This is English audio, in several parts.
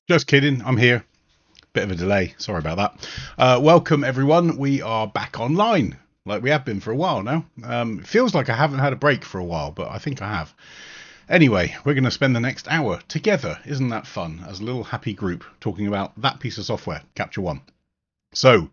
Just kidding, I'm here. Bit of a delay, sorry about that. Welcome everyone, we are back online, like we have been for a while now. It feels like I haven't had a break for a while, but I think I have. Anyway, we're going to spend the next hour together, isn't that fun, as a little happy group, talking about that piece of software, Capture One. So,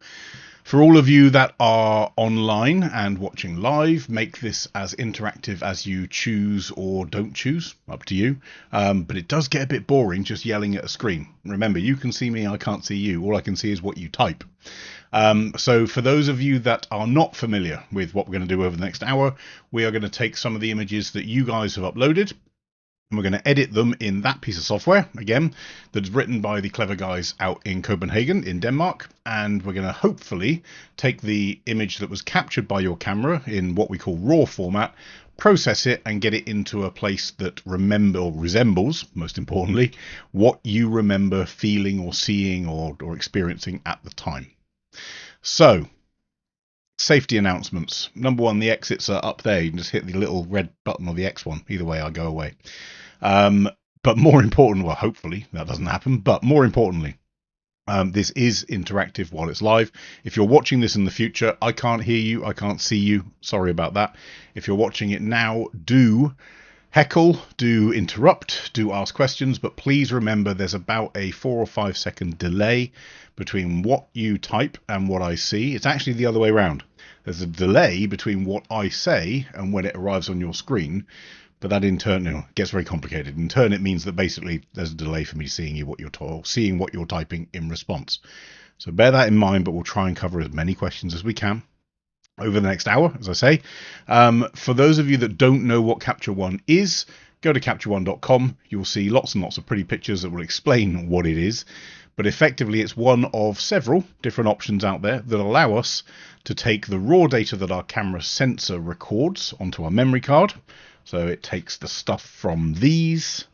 for all of you that are online and watching live, make this as interactive as you choose or don't choose, up to you. But it does get a bit boring just yelling at a screen. Remember, you can see me, I can't see you. All I can see is what you type. So for those of you that are not familiar with what we're going to do over the next hour, we are going to take some of the images that you guys have uploaded, and we're going to edit them in that piece of software, again, that's written by the clever guys out in Copenhagen in Denmark. And we're going to hopefully take the image that was captured by your camera in what we call raw format, process it and get it into a place that resembles, most importantly, what you remember feeling or seeing or experiencing at the time. So, safety announcements. Number one, the exits are up there. You can just hit the little red button or the X one. Either way, I'll go away. But more important, well, hopefully that doesn't happen, but more importantly, this is interactive while it's live. If you're watching this in the future, I can't hear you, I can't see you. Sorry about that. If you're watching it now, do heckle, do interrupt, do ask questions, but please remember there's about a 4 or 5 second delay between what you type and what I see. It's actually the other way around. There's a delay between what I say and when it arrives on your screen. But that in turn, gets very complicated. In turn, it means that basically there's a delay for me seeing you what you're seeing what you're typing in response. So bear that in mind, but we'll try and cover as many questions as we can over the next hour, as I say. For those of you that don't know what Capture One is, go to captureone.com. You'll see lots and lots of pretty pictures that will explain what it is. But effectively, it's one of several different options out there that allow us to take the raw data that our camera sensor records onto our memory card. So it takes the stuff from these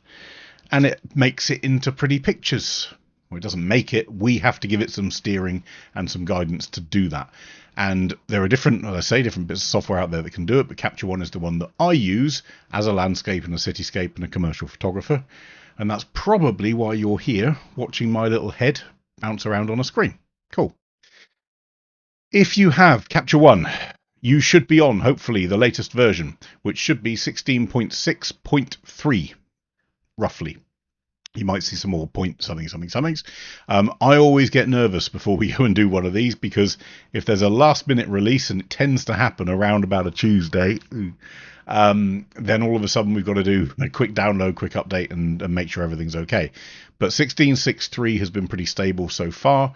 and it makes it into pretty pictures. Well, it doesn't make it. We have to give it some steering and some guidance to do that. And there are different, as I say, different bits of software out there that can do it, but Capture One is the one that I use as a landscape and a cityscape and a commercial photographer. And that's probably why you're here watching my little head bounce around on a screen. Cool. If you have Capture One, you should be on, hopefully, the latest version, which should be 16.6.3, roughly. You might see some more point somethings. I always get nervous before we go and do one of these, because if there's a last minute release, and it tends to happen around about a Tuesday, then all of a sudden we've got to do a quick download, quick update, and make sure everything's okay. But 16.6.3 has been pretty stable so far.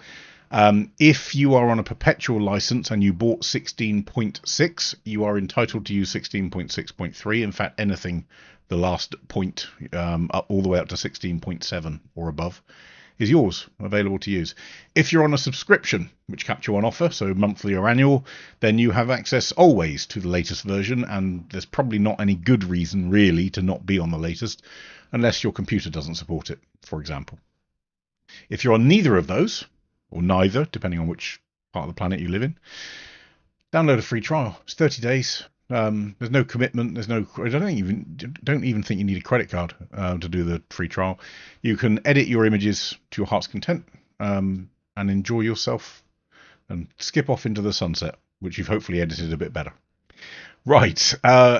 If you are on a perpetual license and you bought 16.6, you are entitled to use 16.6.3. In fact, anything the last point up all the way up to 16.7 or above is yours, available to use. If you're on a subscription, which Capture One offer, so monthly or annual, then you have access always to the latest version, and there's probably not any good reason really to not be on the latest unless your computer doesn't support it, for example. If you're on neither of those, or neither, depending on which part of the planet you live in, download a free trial. It's 30 days. There's no commitment. There's no. I don't even think you need a credit card to do the free trial. You can edit your images to your heart's content and enjoy yourself and skip off into the sunset, which you've hopefully edited a bit better. Right.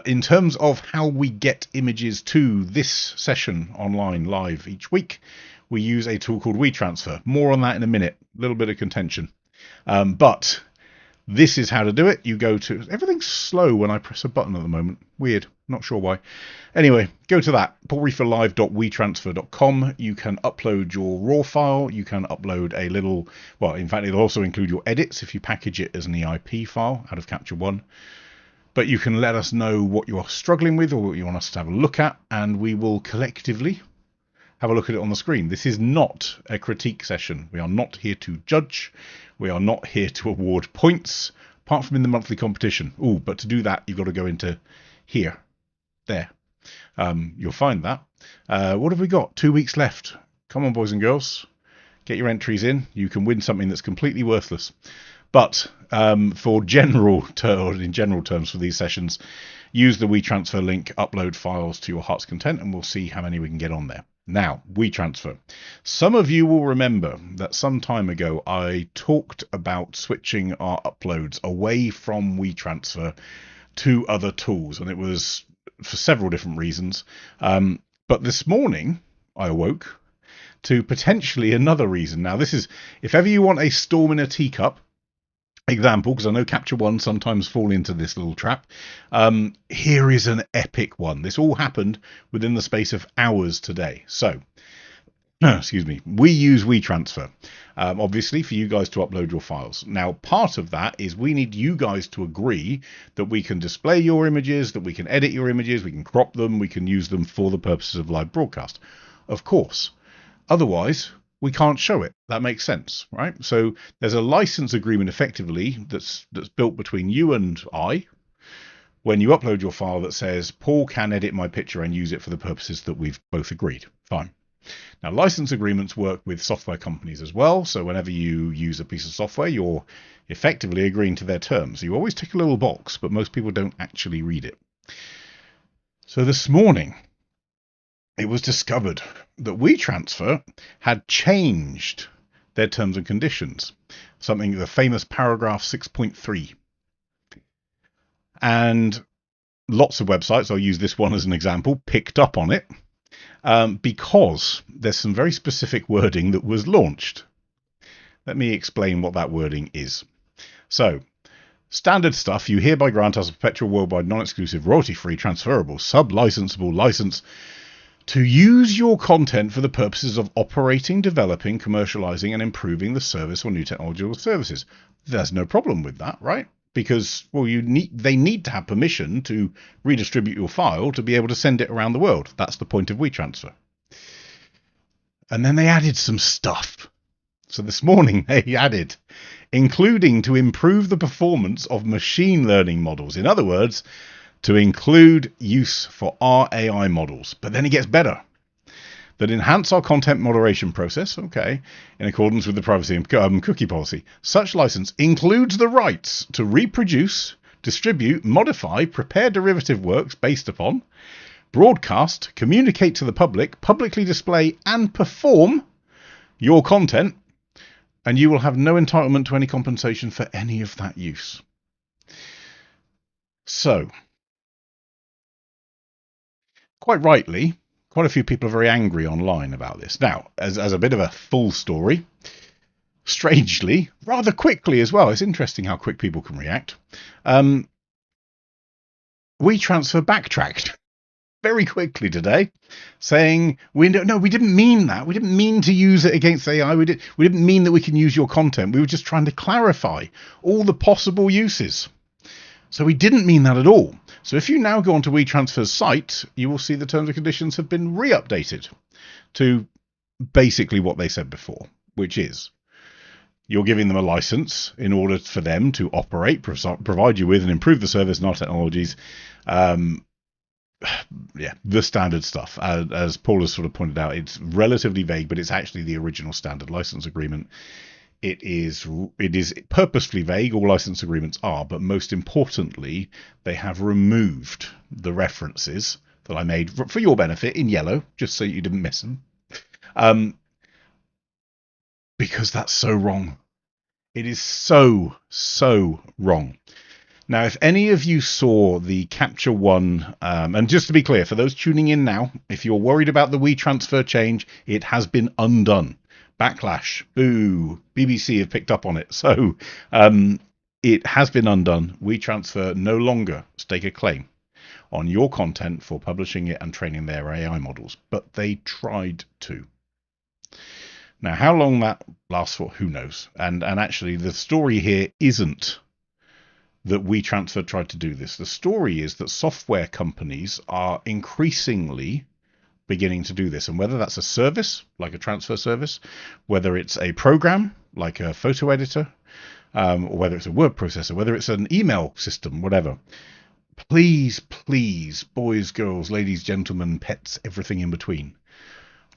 In terms of how we get images to this session online live each week, we use a tool called WeTransfer. More on that in a minute. A little bit of contention. But this is how to do it. You go to... Everything's slow when I press a button at the moment. Weird. Not sure why. Anyway, go to that. paulreeferlive.wetransfer.com. You can upload your raw file. You can upload a little... Well, in fact, it'll also include your edits if you package it as an EIP file out of Capture One. But you can let us know what you're struggling with or what you want us to have a look at, and we will collectively have a look at it on the screen. This is not a critique session. We are not here to judge. We are not here to award points, apart from in the monthly competition. Oh, but to do that, you've got to go into here, there. You'll find that. What have we got? 2 weeks left. Come on, boys and girls. Get your entries in. You can win something that's completely worthless. But in general terms for these sessions, use the WeTransfer link, upload files to your heart's content, and we'll see how many we can get on there. Now, WeTransfer. Some of you will remember that some time ago I talked about switching our uploads away from WeTransfer to other tools, and it was for several different reasons. But this morning I awoke to potentially another reason. Now, this is, if ever you want a storm in a teacup example, because I know Capture One sometimes fall into this little trap, here is an epic one. This all happened within the space of hours today. So, excuse me, we use WeTransfer, obviously, for you guys to upload your files. Now, part of that is we need you guys to agree that we can display your images, that we can edit your images, we can crop them, we can use them for the purposes of live broadcast. Of course. Otherwise, we can't show it. That makes sense, right? So there's a license agreement effectively that's built between you and I when you upload your file that says Paul can edit my picture and use it for the purposes that we've both agreed. Fine. Now, license agreements work with software companies as well. So whenever you use a piece of software, you're effectively agreeing to their terms. You always tick a little box, but most people don't actually read it. So this morning, it was discovered that WeTransfer had changed their terms and conditions, something, the famous paragraph 6.3. And lots of websites, I'll use this one as an example, picked up on it because there's some very specific wording that was launched. Let me explain what that wording is. So, standard stuff, you hereby grant us a perpetual worldwide non-exclusive royalty-free transferable sub-licensable license to use your content for the purposes of operating, developing, commercializing, and improving the service or new technology or services. There's no problem with that, right? Because, well, they need to have permission to redistribute your file to be able to send it around the world. That's the point of WeTransfer. And then they added some stuff. So this morning they added, including to improve the performance of machine learning models. In other words, to include use for our AI models. But then it gets better. That enhance our content moderation process, okay, in accordance with the privacy and cookie policy. Such license includes the rights to reproduce, distribute, modify, prepare derivative works based upon, broadcast, communicate to the public, publicly display, and perform your content, and you will have no entitlement to any compensation for any of that use. So, quite rightly, quite a few people are very angry online about this. Now, as a bit of a full story, strangely, rather quickly as well, it's interesting how quick people can react. WeTransfer backtracked very quickly today, saying we didn't mean that. We didn't mean to use it against AI. We didn't mean that we can use your content. We were just trying to clarify all the possible uses. So we didn't mean that at all. So if you now go onto WeTransfer's site, you will see the terms and conditions have been re-updated to basically what they said before, which is you're giving them a license in order for them to operate, provide you with and improve the service and our technologies. Yeah, the standard stuff. As Paul has sort of pointed out, it's relatively vague, but it's actually the original standard license agreement. It is purposefully vague. All license agreements are, but most importantly, they have removed the references that I made for your benefit in yellow, just so you didn't miss them. Because that's so wrong. It is so wrong. Now, if any of you saw the Capture One, and just to be clear, for those tuning in now, if you're worried about the WeTransfer change, it has been undone. Backlash, boo, BBC have picked up on it. So it has been undone. WeTransfer no longer stake a claim on your content for publishing it and training their AI models, but they tried to. Now, how long that lasts for, who knows? And actually, the story here isn't that WeTransfer tried to do this. The story is that software companies are increasingly beginning to do this, and whether that's a service like a transfer service, whether it's a program like a photo editor, or whether it's a word processor, whether it's an email system, whatever, please, boys, girls, ladies, gentlemen, pets, everything in between,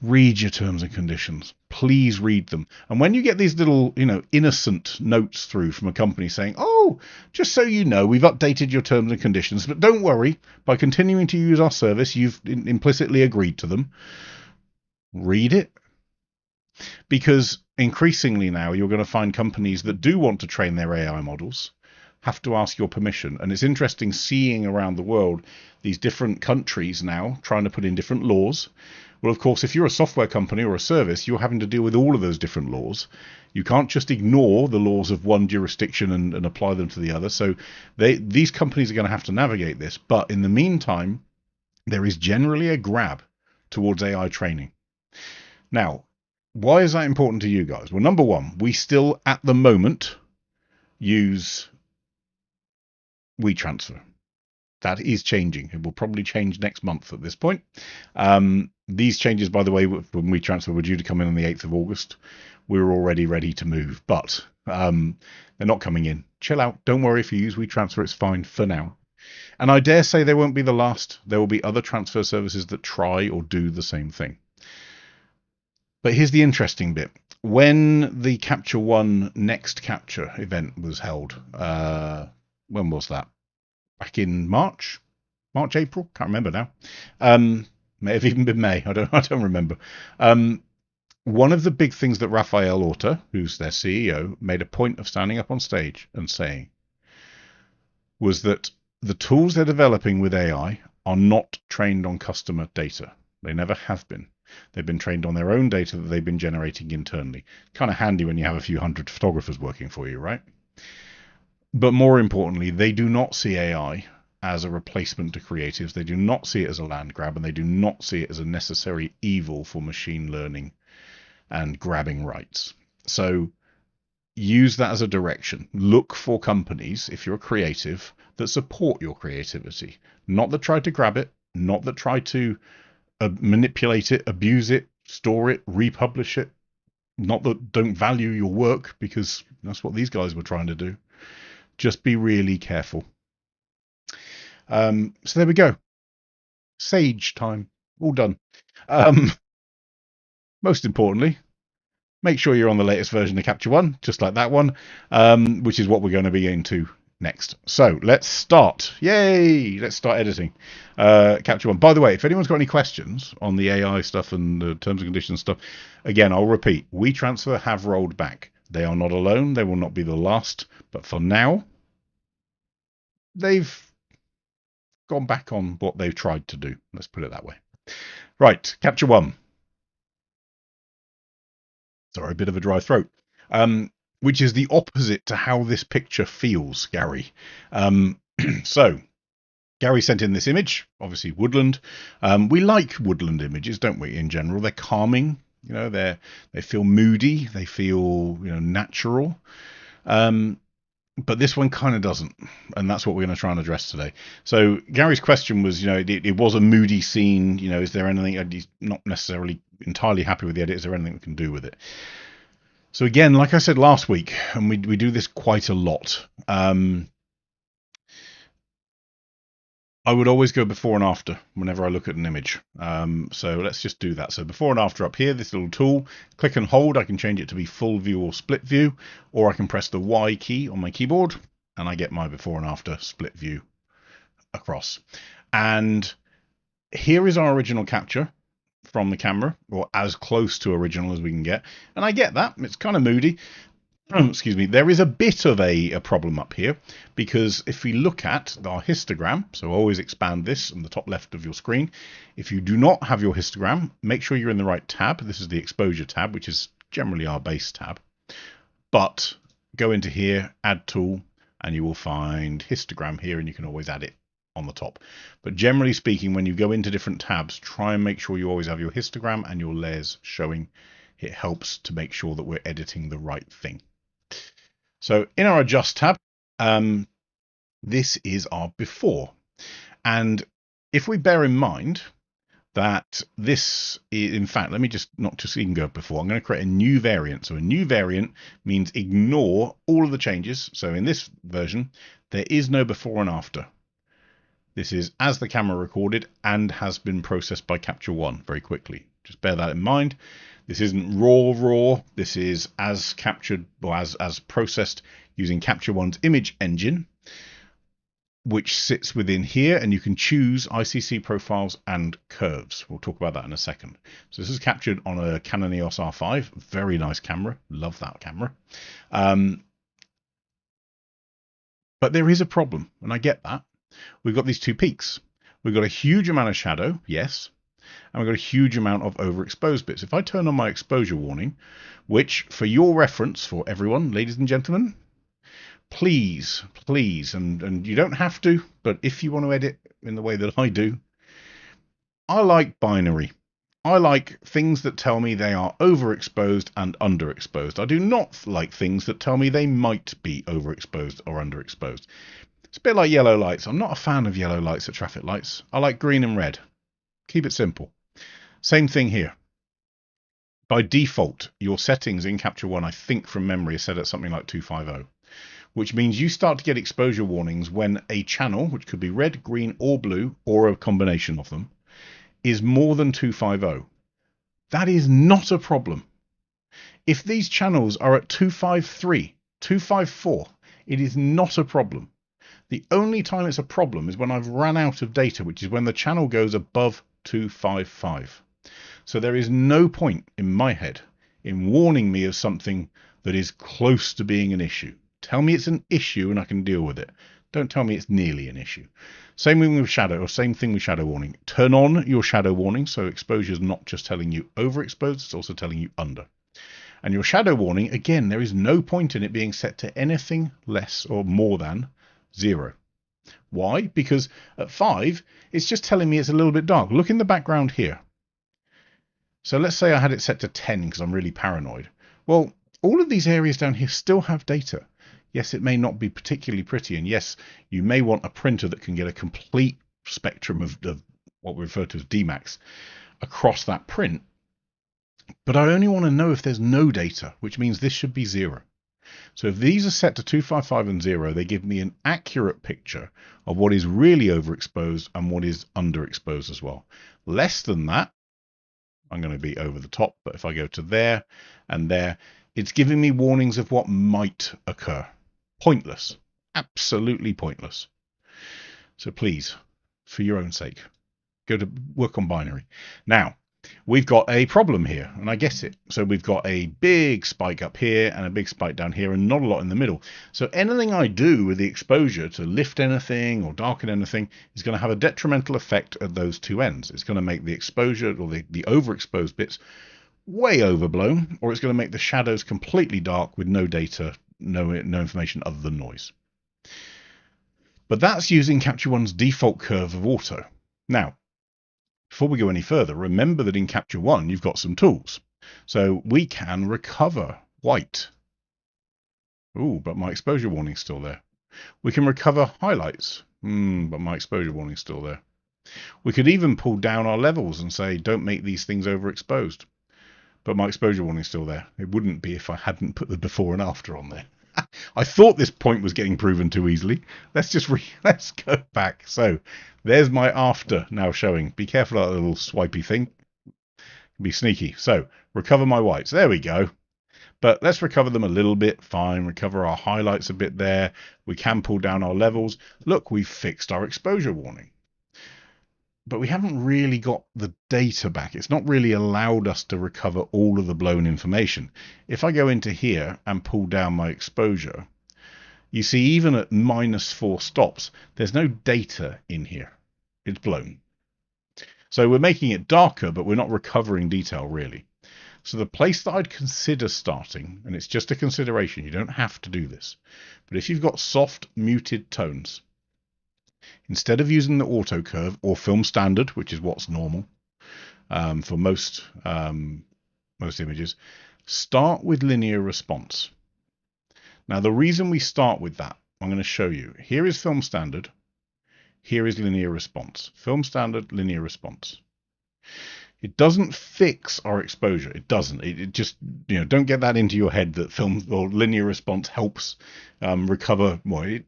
read your terms and conditions. Please read them. And when you get these little, innocent notes through from a company saying, oh, just so you know, we've updated your terms and conditions, but don't worry, by continuing to use our service, you've implicitly agreed to them. read it, because increasingly now you're going to find companies that do want to train their AI models have to ask your permission. And it's interesting seeing around the world these different countries now trying to put in different laws. Well, of course, if you're a software company or a service, you're having to deal with all of those different laws. You can't just ignore the laws of one jurisdiction and apply them to the other. So these companies are going to have to navigate this. But in the meantime, there is generally a grab towards AI training. Now, why is that important to you guys? Well, number one, we still at the moment use WeTransfer. That is changing. It will probably change next month at this point. These changes, by the way, when WeTransfer were due to come in on the 8th of August, we were already ready to move, but they're not coming in. Chill out. Don't worry if you use WeTransfer, it's fine for now. And I dare say they won't be the last. There will be other transfer services that try or do the same thing. But here's the interesting bit. When the Capture One Next Capture event was held, when was that? Back in March, April, can't remember now. May have even been May. I don't remember. One of the big things that Raphael Orta, who's their CEO, made a point of standing up on stage and saying was that the tools they're developing with AI are not trained on customer data. They never have been. They've been trained on their own data that they've been generating internally. Kind of handy when you have a few hundred photographers working for you, right? But more importantly, they do not see AI as a replacement to creatives. They do not see it as a land grab, and they do not see it as a necessary evil for machine learning and grabbing rights. So use that as a direction. Look for companies, if you're a creative, that support your creativity. Not that try to grab it, not that try to manipulate it, abuse it, store it, republish it. Not that don't value your work, because that's what these guys were trying to do. Just be really careful. So there we go. Sage time. All done. Most importantly, make sure you're on the latest version of Capture One, just like that one, which is what we're going to be into next. So let's start. Yay! Let's start editing Capture One. By the way, if anyone's got any questions on the AI stuff and the terms and conditions stuff, again, I'll repeat, WeTransfer have rolled back. They are not alone. They will not be the last. But for now, they've gone back on what they've tried to do. Let's put it that way. Right, Capture One. Sorry, a bit of a dry throat. Which is the opposite to how this picture feels, Gary. So, Gary sent in this image, obviously woodland. We like woodland images, don't we, in general? They're calming, you know, they feel moody, they feel, you know, natural. But this one kind of doesn't, and that's what we're going to try and address today. So Gary's question was, you know, it was a moody scene. You know, is there anything? He's not necessarily entirely happy with the edit. Is there anything we can do with it? So again, like I said last week, and we do this quite a lot. I would always go before and after whenever I look at an image. So let's just do that. So before and after up here, this little tool, click and hold. I can change it to be full view or split view, or I can press the Y key on my keyboard and I get my before and after split view across. And here is our original capture from the camera, or as close to original as we can get. And I get that. It's kind of moody. Excuse me, there is a bit of a problem up here, because if we look at our histogram, so always expand this on the top left of your screen. If you do not have your histogram, make sure you're in the right tab. This is the exposure tab, which is generally our base tab. But go into here, add tool, and you will find histogram here, and you can always add it on the top. But generally speaking, when you go into different tabs, try and make sure you always have your histogram and your layers showing. It helps to make sure that we're editing the right thing. So in our adjust tab, this is our before. And if we bear in mind that this is, in fact, let me just not just even go before, I'm going to create a new variant. So a new variant means ignore all of the changes. So in this version, there is no before and after. This is as the camera recorded and has been processed by Capture One very quickly. Just bear that in mind. This isn't raw. This is as captured or as processed using Capture One's image engine. which sits within here, and you can choose ICC profiles and curves. We'll talk about that in a second. So this is captured on a Canon EOS R5, very nice camera, love that camera. But there is a problem, and I get that. We've got these two peaks. We've got a huge amount of shadow, yes, and we've got a huge amount of overexposed bits. If I turn on my exposure warning, which for your reference, for everyone, ladies and gentlemen, please, and you don't have to, but if you want to edit in the way that I do, I like binary. I like things that tell me they are overexposed and underexposed. I do not like things that tell me they might be overexposed or underexposed. It's a bit like yellow lights. I'm not a fan of yellow lights at traffic lights. I like green and red. Keep it simple. Same thing here. By default, your settings in Capture One, I think from memory, are set at something like 250. Which means you start to get exposure warnings when a channel, which could be red, green, or blue, or a combination of them, is more than 250. That is not a problem. If these channels are at 253, 254, it is not a problem. The only time it's a problem is when I've run out of data, which is when the channel goes above 255. So there is no point in my head in warning me of something that is close to being an issue. Tell me it's an issue and I can deal with it. Don't tell me it's nearly an issue. Same thing with shadow, or same thing with shadow warning. Turn on your shadow warning, so exposure is not just telling you overexposed, it's also telling you under. And your shadow warning, again, there is no point in it being set to anything less or more than 0. Why? Because at 5, it's just telling me it's a little bit dark. Look in the background here. So let's say I had it set to 10 because I'm really paranoid. Well, all of these areas down here still have data. Yes, it may not be particularly pretty, and yes, you may want a printer that can get a complete spectrum of what we refer to as DMAX across that print. But I only want to know if there's no data, which means this should be 0. So if these are set to 255 and 0, they give me an accurate picture of what is really overexposed and what is underexposed as well. Less than that, I'm going to be over the top, but if I go to there and there, it's giving me warnings of what might occur. Pointless. Absolutely pointless. So please, for your own sake, go to work on binary. Now, we've got a problem here, and I get it. So we've got a big spike up here and a big spike down here and not a lot in the middle. So anything I do with the exposure to lift anything or darken anything is going to have a detrimental effect at those two ends. It's going to make the exposure or the overexposed bits way overblown, or it's going to make the shadows completely dark with no data, no information other than noise. But that's using Capture One's default curve of auto. Now, before we go any further, remember that in Capture One you've got some tools. So we can recover white. Ooh, but my exposure warning's still there. We can recover highlights. But my exposure warning's still there. We could even pull down our levels and say, don't make these things overexposed. But my exposure warning's still there. It wouldn't be if I hadn't put the before and after on there. I thought this point was getting proven too easily. Let's go back. So there's my after now showing. Be careful of that little swipey thing. Be sneaky. So recover my whites. There we go. But let's recover them a little bit. Fine. Recover our highlights a bit there. We can pull down our levels. Look, we've fixed our exposure warning. But we haven't really got the data back. It's not really allowed us to recover all of the blown information. If I go into here and pull down my exposure, you see even at -4 stops, there's no data in here. It's blown. So we're making it darker, but we're not recovering detail really. So the place that I'd consider starting, and it's just a consideration, you don't have to do this, but if you've got soft muted tones, instead of using the auto curve or film standard, which is what's normal for most images, start with linear response. Now, the reason we start with that, I'm going to show you. Here is film standard. Here is linear response. Film standard, linear response. It doesn't fix our exposure. It doesn't. It just, don't get that into your head that film or linear response helps recover more. It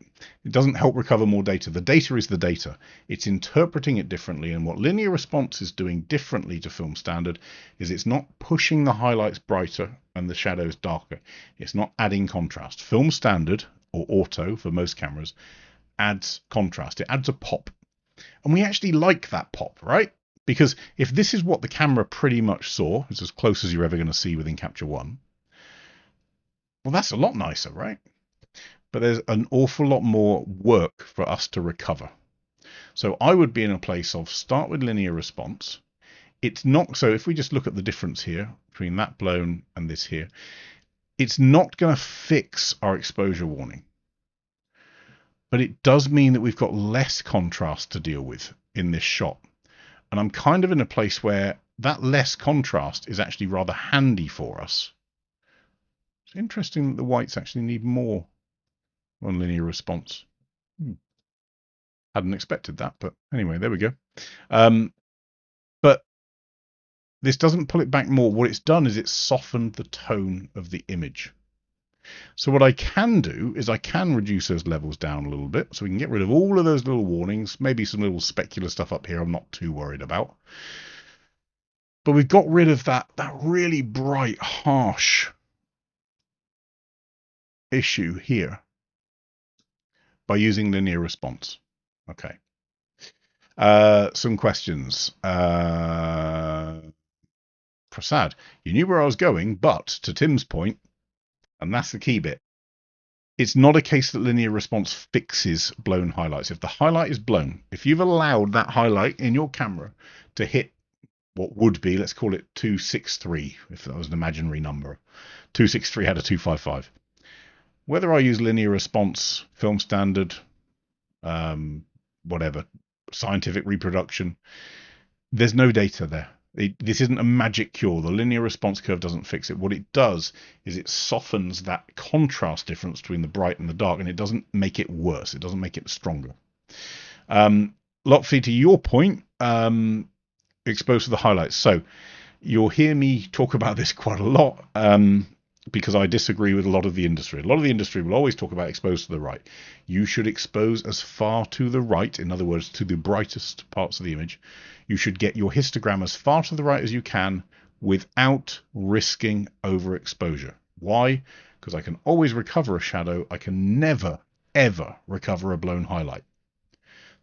doesn't help recover more data. The data is the data. It's interpreting it differently. And what linear response is doing differently to film standard is it's not pushing the highlights brighter and the shadows darker. It's not adding contrast. Film standard, or auto for most cameras, adds contrast. It adds a pop. And we actually like that pop, right? Because if this is what the camera pretty much saw, it's as close as you're ever going to see within Capture One, well, that's a lot nicer, right? But there's an awful lot more work for us to recover. So I would be in a place of start with linear response. It's not, so if we just look at the difference here between that blown and this here, it's not going to fix our exposure warning. But it does mean that we've got less contrast to deal with in this shot. And I'm kind of in a place where that less contrast is actually rather handy for us. It's interesting that the whites actually need more on linear response. Hadn't expected that, but anyway, there we go. But this doesn't pull it back more. What it's done is it's softened the tone of the image. So what I can do is I can reduce those levels down a little bit so we can get rid of all of those little warnings, maybe some little specular stuff up here I'm not too worried about. But we've got rid of that really bright, harsh issue here by using linear response. Okay. Some questions. Prasad, you knew where I was going, but to Tim's point, and that's the key bit, it's not a case that linear response fixes blown highlights. If the highlight is blown, if you've allowed that highlight in your camera to hit what would be, let's call it 263, if that was an imaginary number, 263 had a 255. Whether I use linear response, film standard, whatever, scientific reproduction, there's no data there. This isn't a magic cure. The linear response curve doesn't fix it. What it does is it softens that contrast difference between the bright and the dark, and it doesn't make it worse. It doesn't make it stronger. Lotfi, to your point, exposed to the highlights. So you'll hear me talk about this quite a lot because I disagree with a lot of the industry. A lot of the industry will always talk about exposed to the right. You should expose as far to the right, in other words, to the brightest parts of the image. You should get your histogram as far to the right as you can without risking overexposure. Why? Because I can always recover a shadow. I can never, ever recover a blown highlight.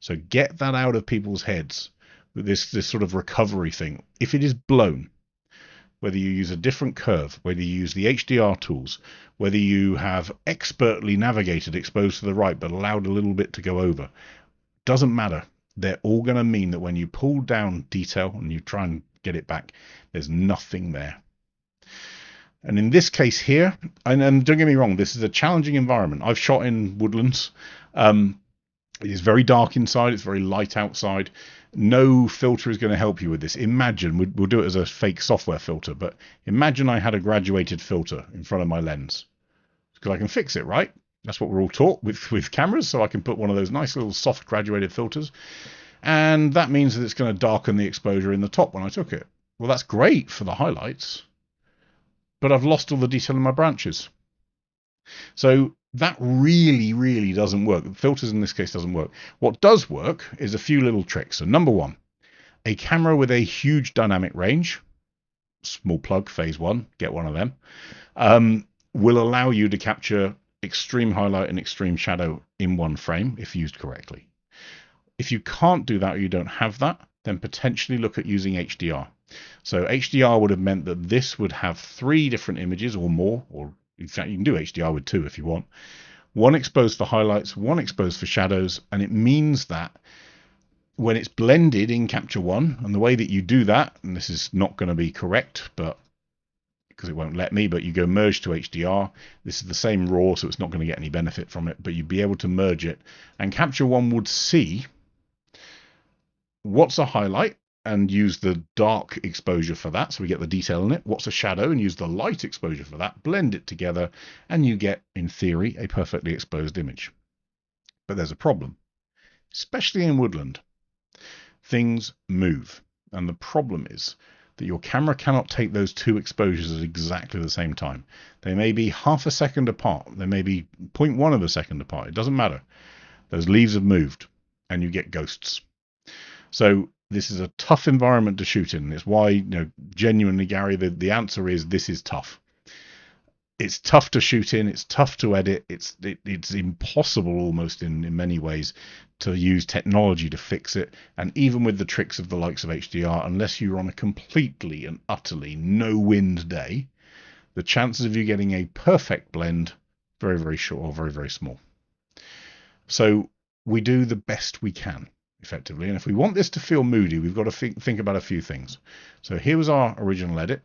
So get that out of people's heads, this sort of recovery thing. If it is blown, whether you use a different curve, whether you use the HDR tools, whether you have expertly navigated exposed to the right but allowed a little bit to go over, doesn't matter. They're all going to mean that when you pull down detail and you try and get it back, there's nothing there. And in this case here, and don't get me wrong, this is a challenging environment. I've shot in woodlands. It is very dark inside. It's very light outside. No filter is going to help you with this. Imagine, we'll do it as a fake software filter, but imagine I had a graduated filter in front of my lens. Because I can fix it, right? That's what we're all taught with cameras, so I can put one of those nice little soft graduated filters. And that means that it's going to darken the exposure in the top when I took it. Well, that's great for the highlights, but I've lost all the detail in my branches. So that really, really doesn't work. Filters in this case doesn't work. What does work is a few little tricks. So number one, a camera with a huge dynamic range, small plug, phase one, get one of them, will allow you to capture extreme highlight and extreme shadow in one frame if used correctly. If you can't do that or you don't have that, then potentially look at using HDR. So HDR would have meant that this would have 3 different images or more, or in fact you can do HDR with 2 if you want. One exposed for highlights, one exposed for shadows, and it means that when it's blended in Capture One, and the way that you do that, and this is not going to be correct, but because it won't let me, but you go merge to HDR. This is the same RAW, so it's not going to get any benefit from it, but you'd be able to merge it, and Capture One would see what's a highlight and use the dark exposure for that, so we get the detail in it. What's a shadow and use the light exposure for that, blend it together, and you get, in theory, a perfectly exposed image. But there's a problem, especially in woodland. Things move, and the problem is that your camera cannot take those 2 exposures at exactly the same time. They may be half a second apart. They may be 0.1 of a second apart. It doesn't matter. Those leaves have moved, and you get ghosts. So this is a tough environment to shoot in. It's why, genuinely, Gary, the answer is this is tough. It's tough to shoot in. It's tough to edit. It's impossible almost in many ways to use technology to fix it. And even with the tricks of the likes of HDR, unless you're on a completely and utterly no-wind day, the chances of you getting a perfect blend very, very short or very, very small. So we do the best we can, effectively. And if we want this to feel moody, we've got to think about a few things. So here was our original edit.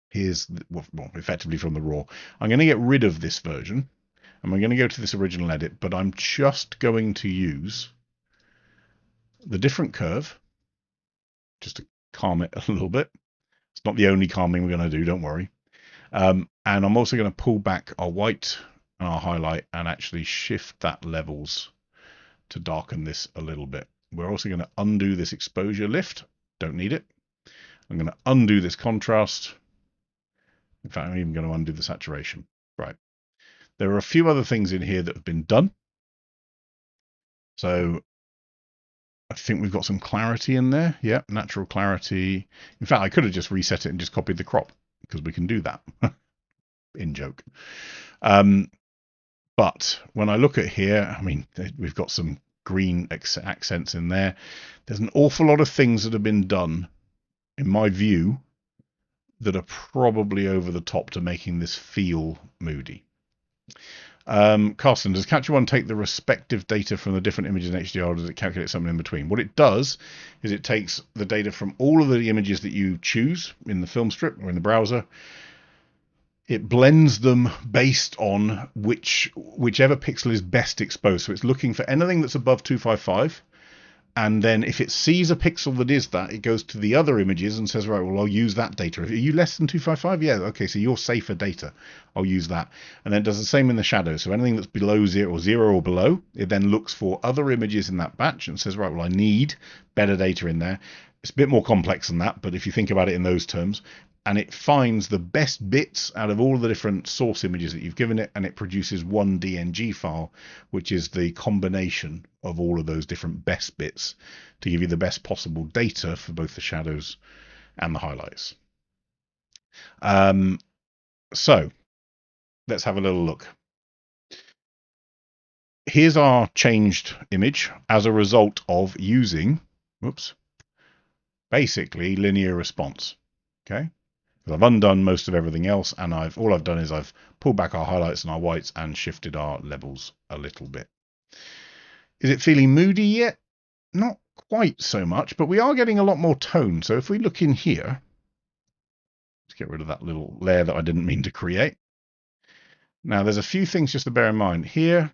Here's, well, effectively from the raw. I'm going to get rid of this version, and we're going to go to this original edit, but I'm just going to use the different curve, just to calm it a little bit. It's not the only calming we're going to do, don't worry. And I'm also going to pull back our white and our highlight and actually shift that levels to darken this a little bit. We're also going to undo this exposure lift. Don't need it. I'm going to undo this contrast. In fact, I'm even going to undo the saturation. Right. There are a few other things in here that have been done. So I think we've got some clarity in there. Yeah, natural clarity. In fact, I could have just reset it and just copied the crop because we can do that. In joke. But when I look at here, I mean, we've got some green accents in there. There's an awful lot of things that have been done, in my view, that are probably over the top to making this feel moody. Carsten, does Capture One take the respective data from the different images in HDR, or does it calculate something in between? What it does is it takes the data from all of the images that you choose in the film strip or in the browser. It blends them based on whichever pixel is best exposed. So it's looking for anything that's above 255. And then if it sees a pixel that is that, it goes to the other images and says, right, well, I'll use that data. Are you less than 255? Yeah, okay, so you're safer data. I'll use that. And then it does the same in the shadow. So anything that's below zero or below, it then looks for other images in that batch and says, right, well, I need better data in there. It's a bit more complex than that, but if you think about it in those terms, and it finds the best bits out of all the different source images that you've given it, and it produces one DNG file, which is the combination of all of those different best bits to give you the best possible data for both the shadows and the highlights. So let's have a little look. Here's our changed image as a result of using, basically linear response. Okay. I've undone most of everything else, and all I've done is I've pulled back our highlights and our whites and shifted our levels a little bit. Is it feeling moody yet? Not quite so much, but we are getting a lot more tone. So if we look in here, let's get rid of that little layer that I didn't mean to create. Now there's a few things just to bear in mind. Here,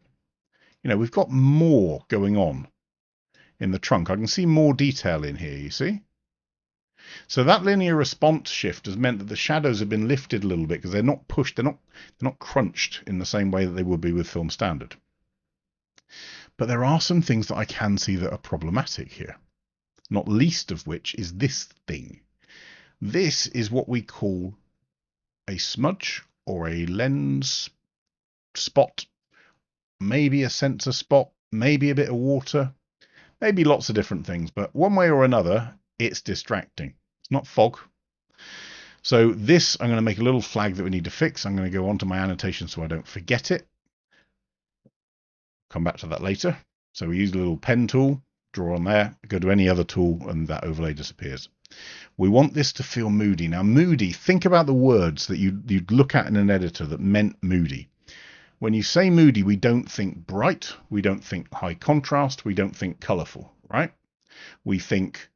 we've got more going on in the trunk. I can see more detail in here, you see? So that linear response shift has meant that the shadows have been lifted a little bit because they're not pushed, they're not crunched in the same way that they would be with film standard. But there are some things that I can see that are problematic here, not least of which is this thing. This is what we call a smudge or a lens spot, maybe a sensor spot, maybe a bit of water, maybe lots of different things, but one way or another, it's distracting. It's not fog. So this, I'm going to make a little flag that we need to fix. I'm going to go onto my annotation so I don't forget it. Come back to that later. So we use a little pen tool, draw on there, go to any other tool, and that overlay disappears. We want this to feel moody. Now, moody, think about the words that you'd look at in an editor that meant moody. When you say moody, we don't think bright, we don't think high contrast, we don't think colorful, right? We think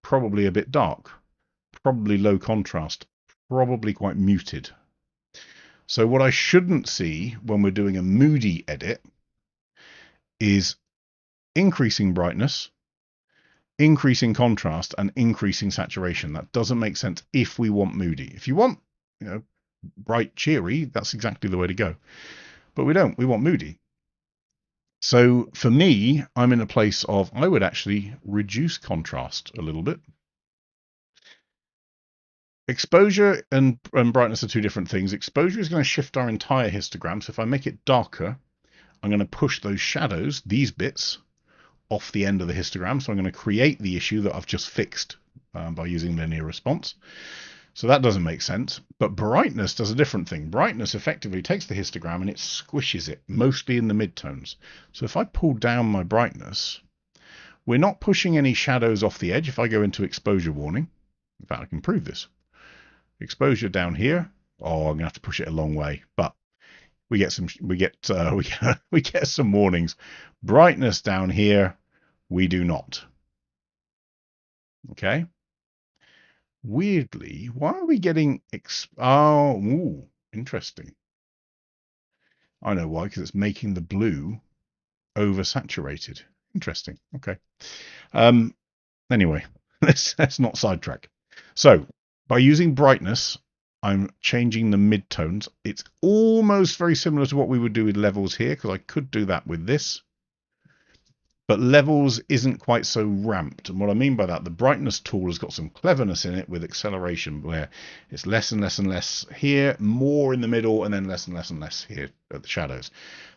probably a bit dark, probably low contrast, probably quite muted. So what I shouldn't see when we're doing a moody edit is increasing brightness, increasing contrast, and increasing saturation. That doesn't make sense if we want moody. If you want, bright, cheery, that's exactly the way to go. But we don't. We want moody. So for me, I'm in a place of, I would actually reduce contrast a little bit. Exposure and brightness are two different things. Exposure is going to shift our entire histogram. So if I make it darker, I'm going to push those shadows, these bits, off the end of the histogram. So I'm going to create the issue that I've just fixed by using linear response. So that doesn't make sense. But brightness does a different thing. Brightness effectively takes the histogram and it squishes it, mostly in the midtones. So if I pull down my brightness, we're not pushing any shadows off the edge. If I go into exposure warning, in fact, I can prove this. Exposure down here. Oh, I'm gonna have to push it a long way, but we get we get some warnings. Brightness down here, we do not. Okay. Weirdly, why are we getting interesting. I know why, because it's making the blue oversaturated. Interesting. Okay. Anyway, let's not sidetrack. So, by using brightness, I'm changing the midtones. It's almost very similar to what we would do with levels here, because I could do that with this. But levels isn't quite so ramped. And what I mean by that, the brightness tool has got some cleverness in it with acceleration, where it's less and less and less here, more in the middle, and then less and less and less here at the shadows.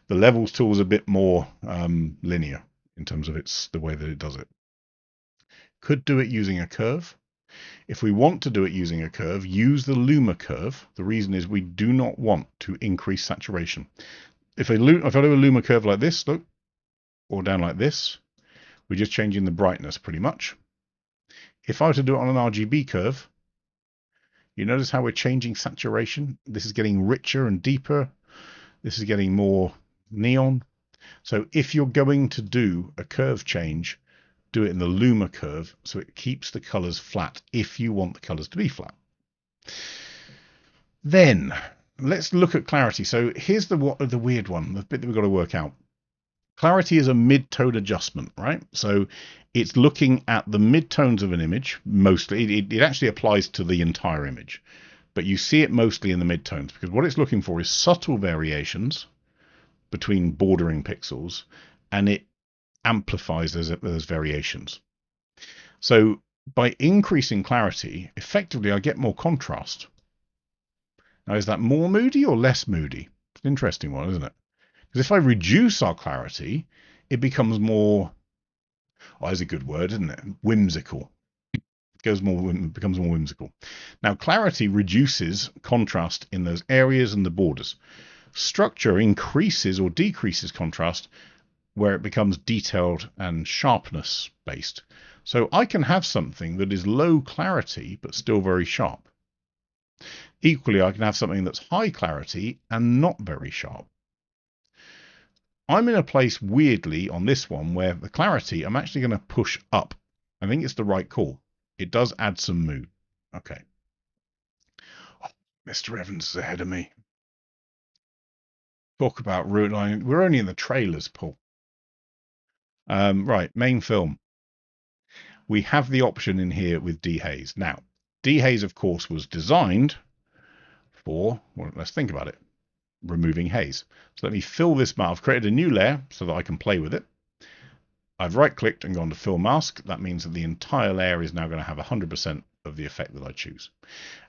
The levels tool is a bit more linear in terms of the way that it does it. Could do it using a curve. If we want to do it using a curve, use the luma curve. The reason is we do not want to increase saturation. If I do a luma curve like this, look, or down like this, we're just changing the brightness pretty much. If I were to do it on an RGB curve, you notice how we're changing saturation. This is getting richer and deeper. This is getting more neon. So if you're going to do a curve change, do it in the luma curve so it keeps the colors flat if you want the colors to be flat. Then let's look at clarity. So here's the weird one, the bit that we've got to work out. Clarity is a mid-tone adjustment, right? So it's looking at the mid-tones of an image, mostly. It actually applies to the entire image, but you see it mostly in the mid-tones because what it's looking for is subtle variations between bordering pixels, and it amplifies those variations. So by increasing clarity, effectively I get more contrast. Now, is that more moody or less moody? It's an interesting one, isn't it? Because if I reduce our clarity, it becomes more, is a good word, isn't it? Whimsical. It becomes more whimsical. Now, clarity reduces contrast in those areas and the borders. Structure increases or decreases contrast where it becomes detailed and sharpness based. So I can have something that is low clarity but still very sharp. Equally, I can have something that's high clarity and not very sharp. I'm in a place weirdly on this one where the clarity I'm actually going to push up. I think it's the right call. It does add some mood. Okay. Oh, Mr. Evans is ahead of me. Talk about ruin. We're only in the trailers, Paul. Right, main film. We have the option in here with dehaze. Now, dehaze, of course, was designed for, well, let's think about it, removing haze. So let me fill this mask. I've created a new layer so that I can play with it. I've right-clicked and gone to fill mask. That means that the entire layer is now going to have 100% of the effect that I choose.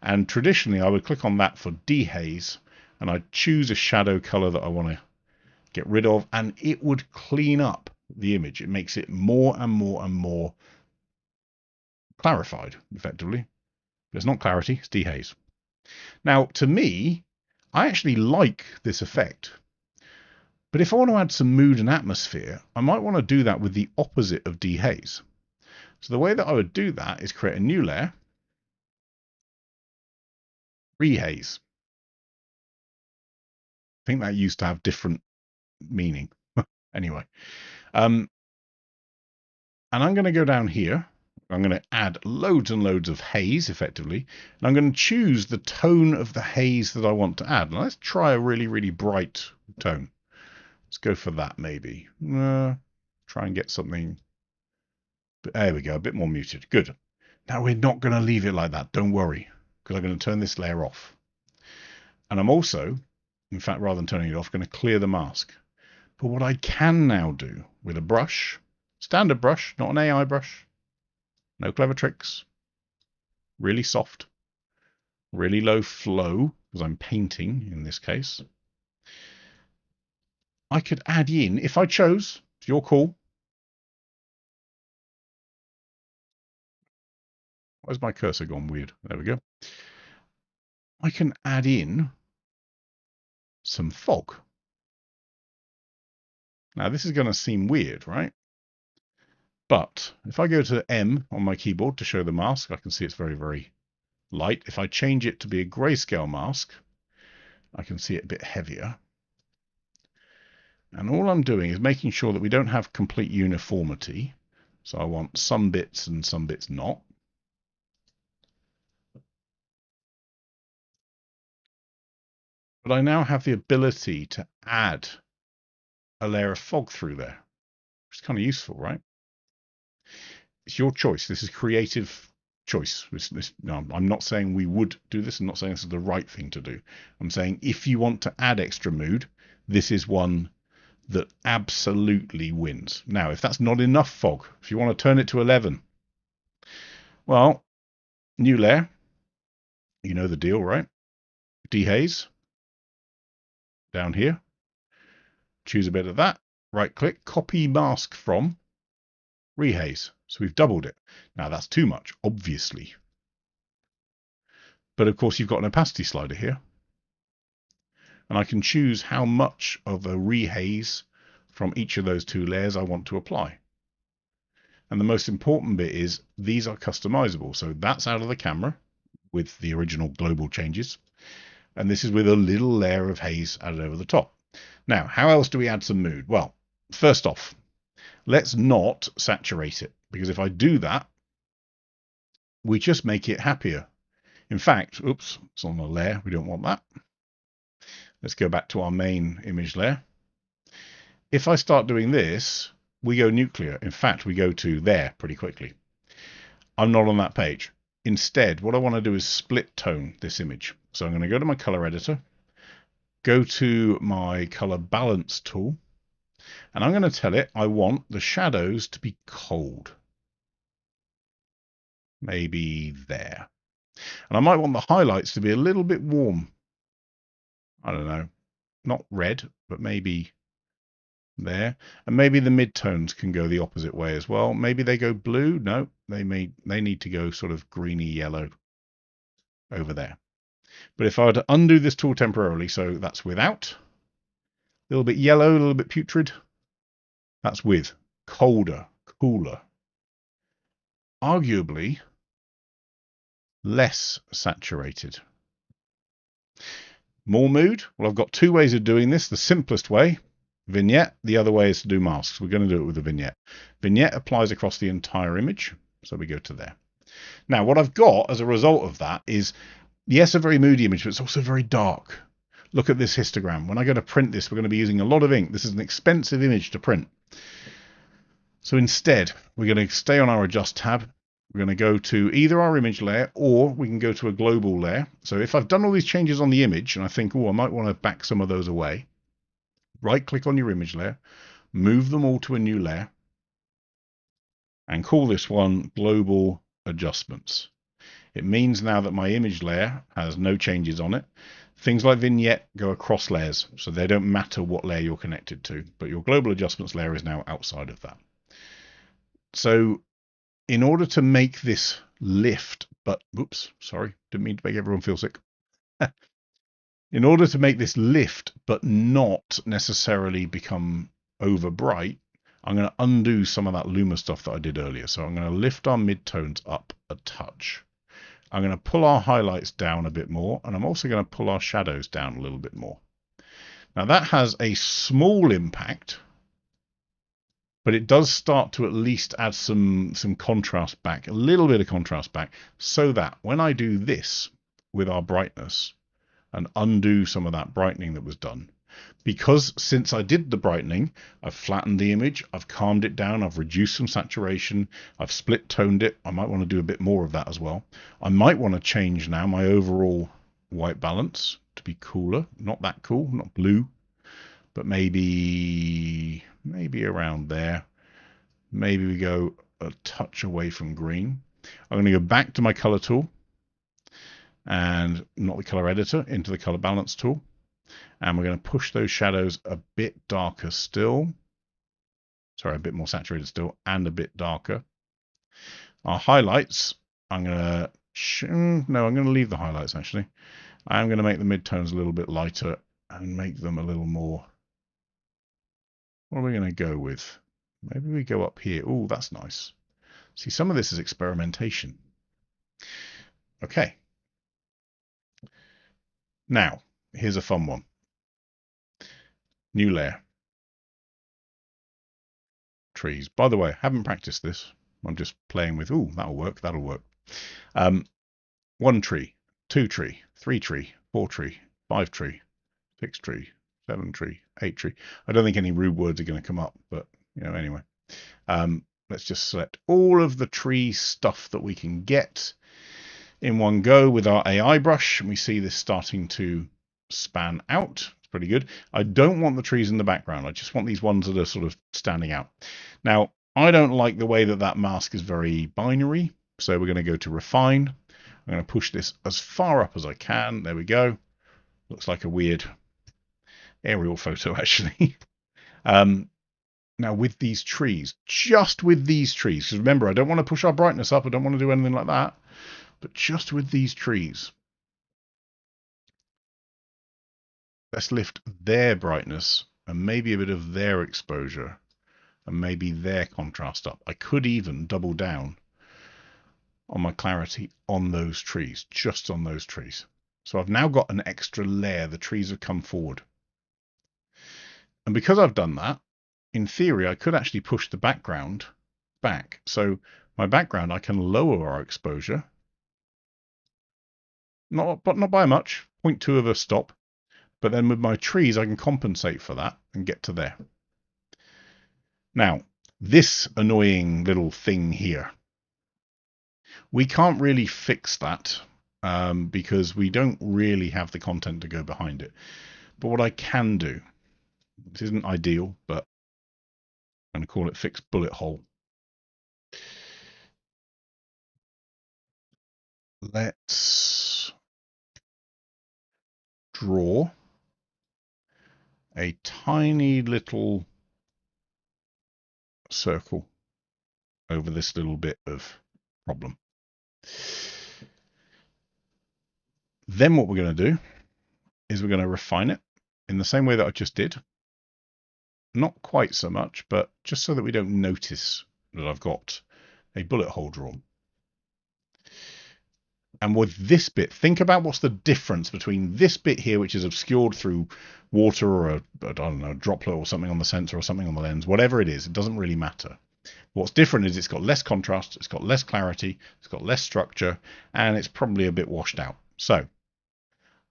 And traditionally, I would click on that for dehaze, and I'd choose a shadow color that I want to get rid of, and it would clean up the image. It makes it more and more and more clarified, effectively. But it's not clarity, it's dehaze. Now, to me, I actually like this effect. But if I want to add some mood and atmosphere, I might want to do that with the opposite of dehaze. So the way that I would do that is create a new layer, rehaze. I think that used to have different meaning. Anyway, and I'm going to go down here. I'm going to add loads and loads of haze, effectively. And I'm going to choose the tone of the haze that I want to add. Now, let's try a really, really bright tone. Let's go for that, maybe. Try and get something. There we go, a bit more muted. Good. Now, we're not going to leave it like that. Don't worry, because I'm going to turn this layer off. And I'm also, in fact, rather than turning it off, going to clear the mask. But what I can now do with a brush, standard brush, not an AI brush, no clever tricks, really soft, really low flow, because I'm painting in this case. I could add in, if I chose, it's your call. Where's my cursor gone weird? There we go. I can add in some fog. Now this is going to seem weird, right? But if I go to M on my keyboard to show the mask, I can see it's very, very light. If I change it to be a grayscale mask, I can see it a bit heavier. And all I'm doing is making sure that we don't have complete uniformity. So I want some bits and some bits not. But I now have the ability to add a layer of fog through there, which is kind of useful, right? It's your choice. This is creative choice. No, I'm not saying we would do this. I'm not saying this is the right thing to do. I'm saying if you want to add extra mood, this is one that absolutely wins. Now, if that's not enough fog, if you want to turn it to 11, well, new layer. You know the deal, right? Dehaze. Down here. Choose a bit of that. Right click, copy mask from, rehaze. So we've doubled it. Now that's too much, obviously. But of course you've got an opacity slider here. And I can choose how much of a rehaze from each of those two layers I want to apply. And the most important bit is these are customizable. So that's out of the camera with the original global changes. And this is with a little layer of haze added over the top. Now, how else do we add some mood? Well, first off, let's not saturate it, because if I do that, we just make it happier. In fact, oops, it's on a layer. We don't want that. Let's go back to our main image layer. If I start doing this, we go nuclear. In fact, we go to there pretty quickly. I'm not on that page. Instead, what I want to do is split tone this image. So I'm going to go to my color editor, go to my color balance tool, and I'm going to tell it I want the shadows to be cold. Maybe there. And I might want the highlights to be a little bit warm. I don't know, not red, but maybe there. And maybe the midtones can go the opposite way as well. Maybe they go blue. No, they need to go sort of greeny yellow over there. But if I were to undo this tool temporarily, so that's without, a little bit yellow, a little bit putrid, that's with, colder, cooler, arguably less saturated. More mood? Well, I've got two ways of doing this. The simplest way, vignette. The other way is to do masks. We're going to do it with a vignette. Vignette applies across the entire image. So we go to there. Now, what I've got as a result of that is, yes, a very moody image, but it's also very dark. Look at this histogram. When I go to print this, we're going to be using a lot of ink. This is an expensive image to print. So instead, we're going to stay on our Adjust tab. We're going to go to either our image layer or we can go to a global layer. So if I've done all these changes on the image and I think, oh, I might want to back some of those away, right-click on your image layer, move them all to a new layer, and call this one Global Adjustments. It means now that my image layer has no changes on it. Things like vignette go across layers, so they don't matter what layer you're connected to, but your Global Adjustments layer is now outside of that. So in order to make this lift, but oops, sorry, didn't mean to make everyone feel sick. In order to make this lift, but not necessarily become over bright, I'm going to undo some of that Luma stuff that I did earlier. So I'm going to lift our midtones up a touch. I'm going to pull our highlights down a bit more, and I'm also going to pull our shadows down a little bit more. Now that has a small impact, but it does start to at least add some contrast back, a little bit of contrast back, so that when I do this with our brightness and undo some of that brightening that was done, because since I did the brightening, I've flattened the image, I've calmed it down, I've reduced some saturation, I've split toned it. I might want to do a bit more of that as well. I might want to change now my overall white balance to be cooler, not that cool, not blue, but maybe around there. Maybe we go a touch away from green. I'm going to go back to my color tool and not the color editor, into the color balance tool. And we're going to push those shadows a bit darker still. Sorry, a bit more saturated still and a bit darker. Our highlights, I'm going to No, I'm going to leave the highlights actually. I'm going to make the midtones a little bit lighter and make them a little more. What are we going to go with? Maybe we go up here. Oh, that's nice. See, some of this is experimentation. Okay. Now, here's a fun one. New layer. Trees. By the way, I haven't practiced this. I'm just playing with, oh, that'll work, that'll work. 1 tree, 2 tree, 3 tree, 4 tree, 5 tree, 6 tree, 7 tree, 8 tree. I don't think any rude words are going to come up, but, anyway. Let's just select all of the tree stuff that we can get in one go with our AI brush, and we see this starting to span out. It's pretty good. I don't want the trees in the background. I just want these ones that are sort of standing out. Now, I don't like the way that mask is very binary, so we're going to go to refine. I'm going to push this as far up as I can. There we go. Looks like a weird aerial photo, actually. Now, with these trees, just with these trees, because remember, I don't want to push our brightness up. I don't want to do anything like that. But just with these trees, let's lift their brightness and maybe a bit of their exposure and maybe their contrast up. I could even double down on my clarity on those trees, just on those trees. So I've now got an extra layer. The trees have come forward. And because I've done that, in theory, I could actually push the background back. So my background, I can lower our exposure. Not by much, 0.2 of a stop. But then with my trees, I can compensate for that and get to there. Now, this annoying little thing here, we can't really fix that because we don't really have the content to go behind it. But what I can do, this isn't ideal, but I'm going to call it fix bullet hole. Let's draw a tiny little circle over this little bit of problem. Then what we're going to do is we're going to refine it in the same way that I just did. Not quite so much, but just so that we don't notice that I've got a bullet hole drawn. And with this bit, think about what's the difference between this bit here, which is obscured through water or a droplet or something on the sensor or something on the lens, whatever it is, it doesn't really matter. What's different is it's got less contrast, it's got less clarity, it's got less structure, and it's probably a bit washed out. So,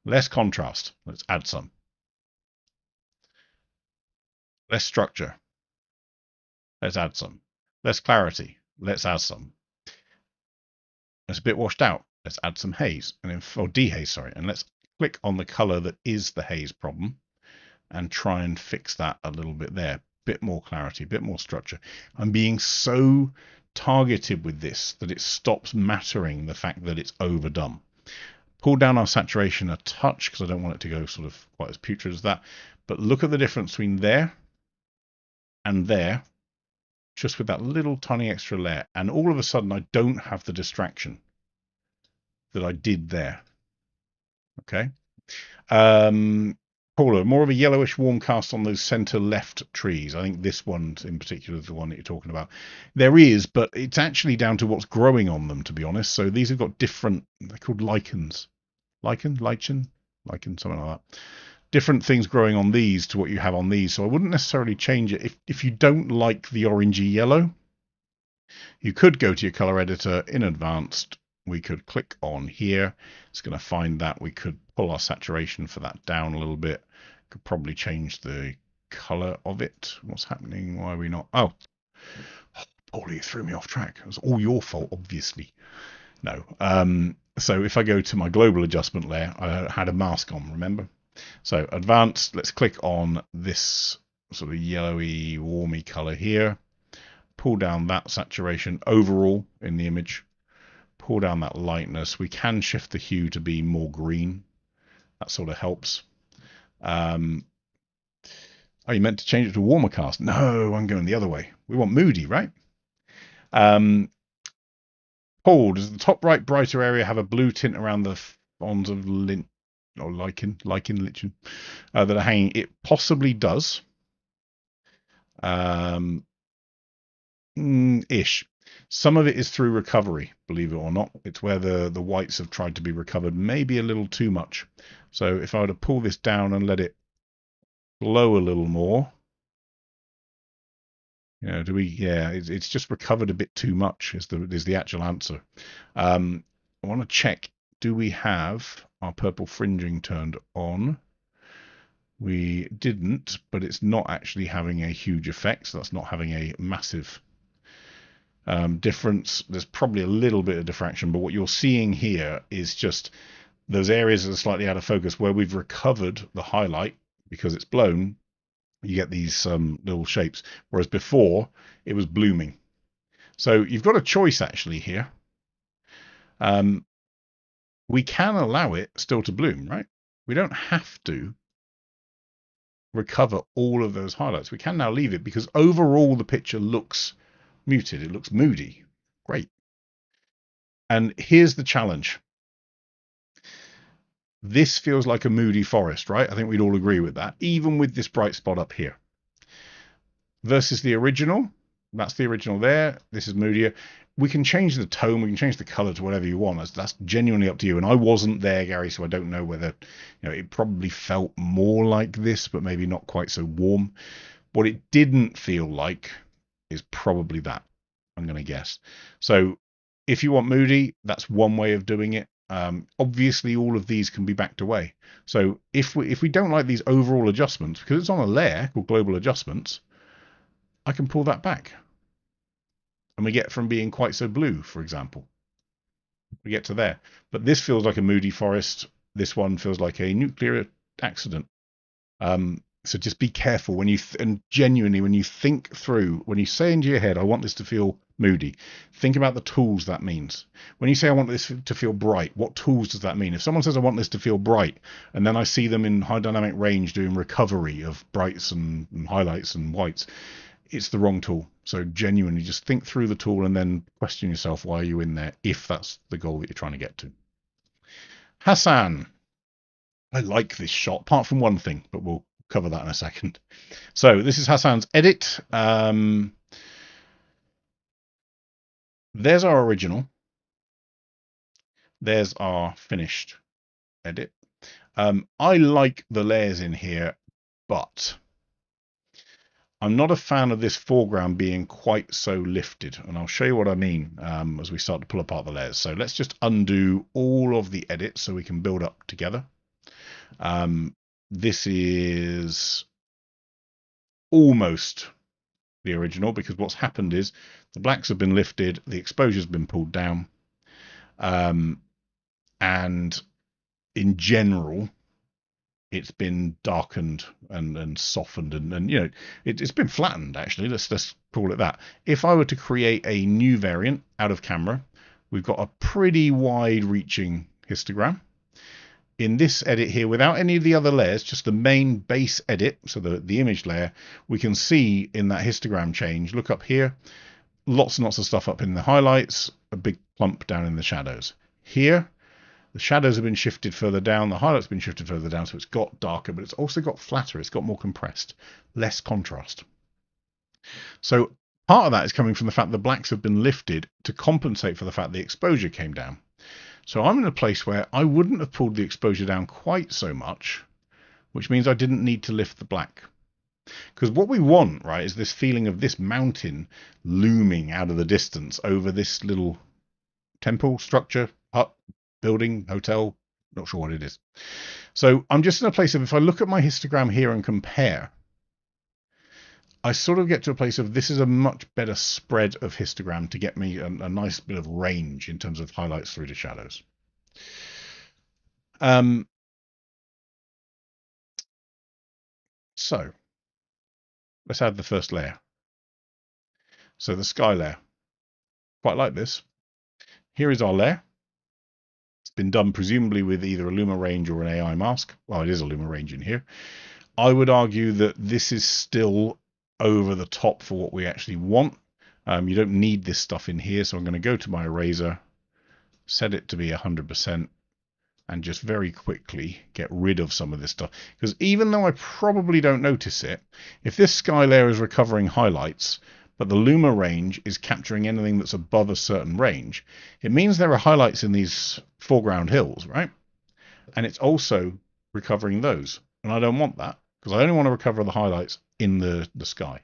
less contrast, let's add some. Less structure, let's add some. Less clarity, let's add some. It's a bit washed out. Let's add some haze, or dehaze, sorry, and let's click on the color that is the haze problem and try and fix that a little bit there. Bit more clarity, bit more structure. I'm being so targeted with this that it stops mattering the fact that it's overdone. Pull down our saturation a touch because I don't want it to go sort of quite as putrid as that. But look at the difference between there and there, just with that little tiny extra layer. And all of a sudden, I don't have the distraction that I did there. Okay. Paula, more of a yellowish warm cast on those center left trees. I think this one in particular is the one that you're talking about. There is, but it's actually down to what's growing on them, to be honest. So these have got different, they're called lichens. Lichen, something like that. Different things growing on these to what you have on these. So I wouldn't necessarily change it. If you don't like the orangey yellow, you could go to your color editor in advanced. We could click on here. It's going to find that. We could pull our saturation for that down a little bit. Could probably change the color of it. What's happening? Why are we not? Oh, Paulie, you threw me off track. It was all your fault, obviously. No. So if I go to my global adjustment layer, I had a mask on, remember? So advanced, let's click on this sort of yellowy, warmy color here. Pull down that saturation overall in the image. Pull down that lightness. We can shift the hue to be more green. That sort of helps. Oh, you meant to change it to warmer cast? No, I'm going the other way. We want moody, right? Paul, does the top right brighter area have a blue tint around the fronds of lint or lichen that are hanging? It possibly does. Ish. Some of it is through recovery, believe it or not. It's where the whites have tried to be recovered, maybe a little too much. So if I were to pull this down and let it blow a little more, yeah, it's just recovered a bit too much is the actual answer. I want to check, do we have our purple fringing turned on? We didn't, but it's not actually having a huge effect, so that's not having a massive difference. There's probably a little bit of diffraction, but what you're seeing here is just those areas that are slightly out of focus where we've recovered the highlight because it's blown. You get these little shapes, whereas before it was blooming. So you've got a choice actually here. We can allow it still to bloom, right? We don't have to recover all of those highlights. We can now leave it because overall the picture looks muted. It looks moody. Great. And here's the challenge. This feels like a moody forest, right? I think we'd all agree with that, even with this bright spot up here. Versus the original. That's the original there. This is moodier. We can change the tone. We can change the color to whatever you want. That's genuinely up to you. And I wasn't there, Gary, so I don't know whether, it probably felt more like this, but maybe not quite so warm. What it didn't feel like is probably that, I'm going to guess. So if you want moody, that's one way of doing it. Obviously, all of these can be backed away. So if we don't like these overall adjustments, because it's on a layer called global adjustments, I can pull that back. And we get from being quite so blue, for example. We get to there. But this feels like a moody forest. This one feels like a nuclear accident. So just be careful when you and genuinely when you think through, when you say into your head, I want this to feel moody, think about the tools that means. When you say I want this to feel bright, what tools does that mean? If someone says I want this to feel bright, and then I see them in high dynamic range doing recovery of brights and highlights and whites, it's the wrong tool. So genuinely just think through the tool and then question yourself, why are you in there, if that's the goal that you're trying to get to. Hassan. I like this shot, apart from one thing, but we'll cover that in a second. So this is Hassan's edit. There's our original. There's our finished edit. I like the layers in here, but I'm not a fan of this foreground being quite so lifted, and I'll show you what I mean as we start to pull apart the layers. So let's just undo all of the edits so we can build up together. This is almost the original because what's happened is the blacks have been lifted, the exposure's been pulled down, and in general it's been darkened and softened and it's been flattened actually. Let's call it that. If I were to create a new variant out of camera, we've got a pretty wide reaching histogram. In this edit here, without any of the other layers, just the main base edit, so the image layer, we can see in that histogram change, look up here, lots and lots of stuff up in the highlights, a big clump down in the shadows. Here, the shadows have been shifted further down, the highlights have been shifted further down, so it's got darker, but it's also got flatter, it's got more compressed, less contrast. So part of that is coming from the fact the blacks have been lifted to compensate for the fact the exposure came down. So I'm in a place where I wouldn't have pulled the exposure down quite so much, which means I didn't need to lift the black. Because what we want, right, is this feeling of this mountain looming out of the distance over this little temple, structure, hut, building, hotel, not sure what it is. So I'm just in a place of, if I look at my histogram here and compare, I sort of get to a place of this is a much better spread of histogram to get me a nice bit of range in terms of highlights through to shadows. So let's add the first layer. So the sky layer. Quite like this. Here is our layer. It's been done presumably with either a Luma range or an AI mask. Well, it is a Luma range in here. I would argue that this is still over the top for what we actually want. You don't need this stuff in here, so I'm going to go to my eraser set it to be 100%, and just very quickly get rid of some of this stuff. Because even though I probably don't notice it, if this sky layer is recovering highlights, but the Luma range is capturing anything that's above a certain range, it means there are highlights in these foreground hills, right? And it's also recovering those. And I don't want that, because I only want to recover the highlights in the sky.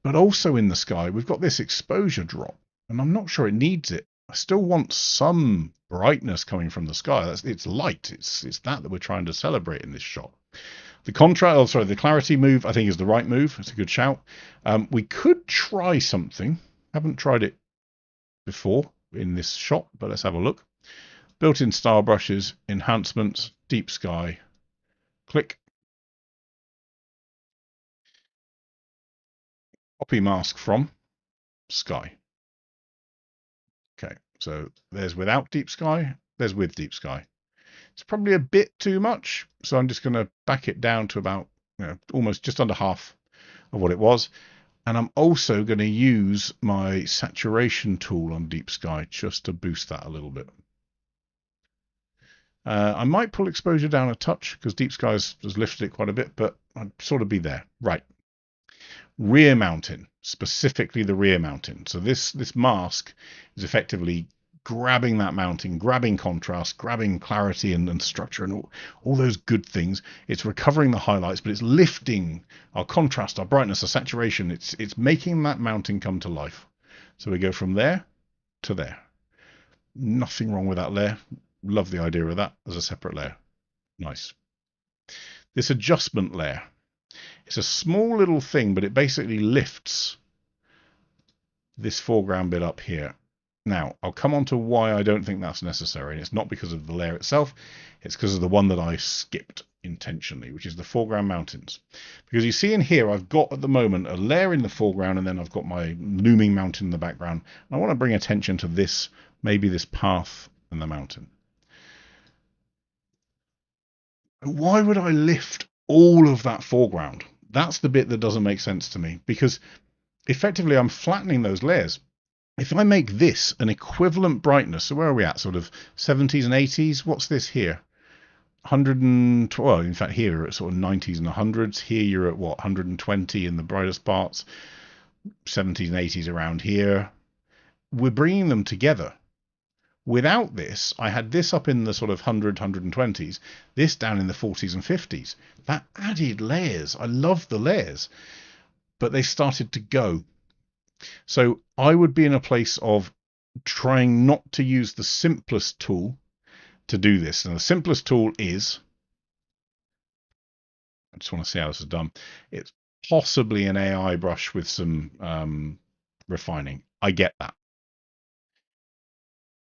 But also in the sky, we've got this exposure drop, and I'm not sure it needs it. I still want some brightness coming from the sky. It's light. It's that we're trying to celebrate in this shot. The the clarity move, I think, is the right move. It's a good shout. We could try something. Haven't tried it before in this shot, but let's have a look. Built-in style brushes, enhancements, deep sky. Click. Copy mask from sky. Okay, so there's without deep sky, there's with deep sky. It's probably a bit too much, so I'm just going to back it down to about, almost just under half of what it was. And I'm also going to use my saturation tool on deep sky just to boost that a little bit. I might pull exposure down a touch because deep sky has lifted it quite a bit, but I'd sort of be there. Right. Rear mountain, specifically the rear mountain. So this mask is effectively grabbing that mountain, grabbing contrast, grabbing clarity and structure and all those good things. It's recovering the highlights, but it's lifting our contrast, our brightness, our saturation. It's making that mountain come to life. So we go from there to there. Nothing wrong with that layer. Love the idea of that as a separate layer. Nice. This adjustment layer. It's a small little thing, but it basically lifts this foreground bit up here. Now, I'll come on to why I don't think that's necessary, and it's not because of the layer itself, it's because of the one that I skipped intentionally, which is the foreground mountains. Because you see in here, I've got at the moment a layer in the foreground, and then I've got my looming mountain in the background. And I want to bring attention to this, maybe this path and the mountain. Why would I lift all of that foreground? That's the bit that doesn't make sense to me, because effectively I'm flattening those layers. If I make this an equivalent brightness, so where are we at? Sort of 70s and 80s? What's this here? 112, well, in fact, here you're at sort of 90s and 100s. Here you're at what? 120 in the brightest parts. 70s and 80s around here. We're bringing them together. Without this, I had this up in the sort of 100, 120s, this down in the 40s and 50s. That added layers. I love the layers, but they started to go. So I would be in a place of trying not to use the simplest tool to do this. And the simplest tool is, I just want to see how this is done. It's possibly an AI brush with some refining. I get that.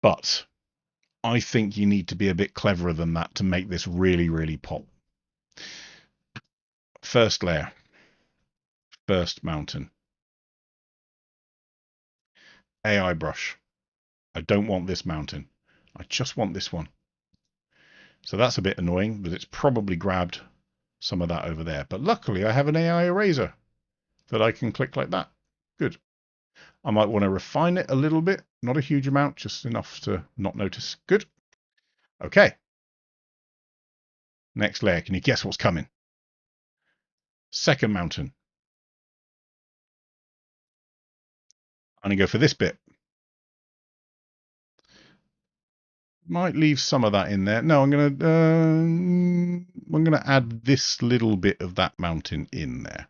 But I think you need to be a bit cleverer than that to make this really, really pop. First layer, first mountain. AI brush. I don't want this mountain. I just want this one. So that's a bit annoying, but it's probably grabbed some of that over there. But luckily I have an AI eraser that I can click like that. Good. I might want to refine it a little bit. Not a huge amount, just enough to not notice. Good. Okay. Next layer. Can you guess what's coming? Second mountain. I'm going to go for this bit. Might leave some of that in there. No, I'm going to add this little bit of that mountain in there.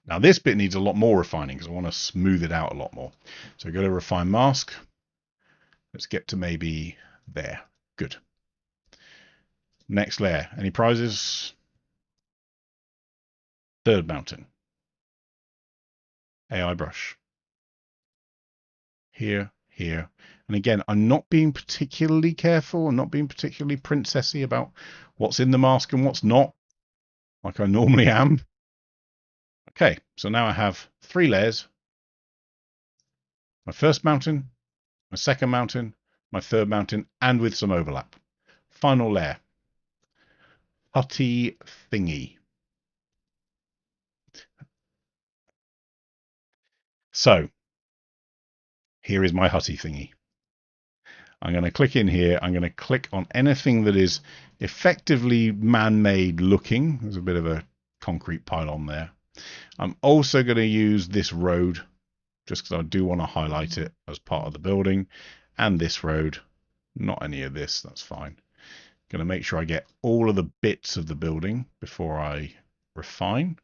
Now this bit needs a lot more refining because I want to smooth it out a lot more. So go to refine mask. Let's get to maybe there. Good. Next layer. Any prizes? Third mountain. AI brush. Here, here. And again, I'm not being particularly careful. I'm not being particularly princessy about what's in the mask and what's not, like I normally am. Okay, so now I have 3 layers. My first mountain, my second mountain, my third mountain, and with some overlap. Final layer. Putty thingy. So here is my hutty thingy. I'm going to click in here. I'm going to click on anything that is effectively man-made looking. There's a bit of a concrete pylon there. I'm also going to use this road just because I do want to highlight it as part of the building, and this road, not any of this, that's fine. Going to make sure I get all of the bits of the building before I refine.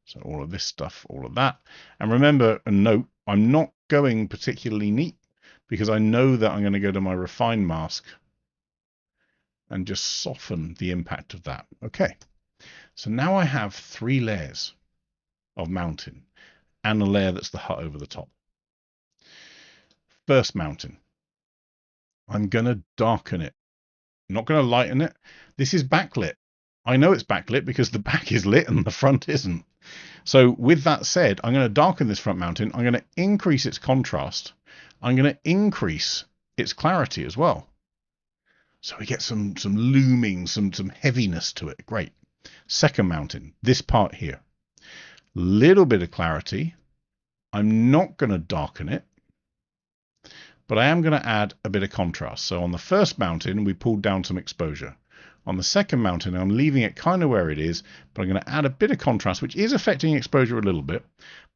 So all of this stuff, all of that. And remember, a note, I'm not going particularly neat because I know that I'm going to go to my refine mask and just soften the impact of that. Okay, so now I have 3 layers of mountain and a layer that's the hut over the top. First mountain, I'm going to darken it. I'm not going to lighten it. This is backlit. I know it's backlit because the back is lit and the front isn't. So with that said, I'm going to darken this front mountain. I'm going to increase its contrast. I'm going to increase its clarity as well. So we get some looming, some heaviness to it. Great. Second mountain, this part here. Little bit of clarity. I'm not going to darken it, but I am going to add a bit of contrast. So on the first mountain, we pulled down some exposure. On the second mountain, I'm leaving it kind of where it is, but I'm going to add a bit of contrast, which is affecting exposure a little bit,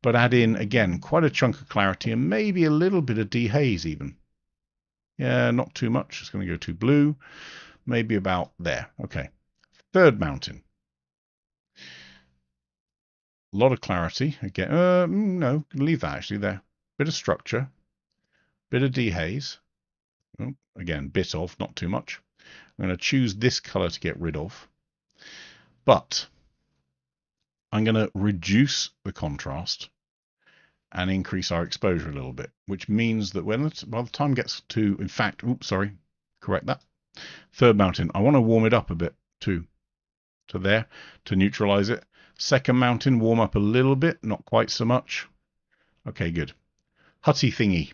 but add in, again, quite a chunk of clarity and maybe a little bit of dehaze even. Yeah, not too much. It's going to go too blue. Maybe about there. Okay. Third mountain. A lot of clarity. Again, no, leave that actually there. Bit of structure. Bit of dehaze. Oh, again, bit of, not too much. I'm going to choose this color to get rid of. But I'm going to reduce the contrast and increase our exposure a little bit, which means that by the time it gets to, in fact, oops, sorry, correct that. Third mountain, I want to warm it up a bit too, to there, to neutralize it. Second mountain, warm up a little bit, not quite so much. Okay, good. Hutty thingy.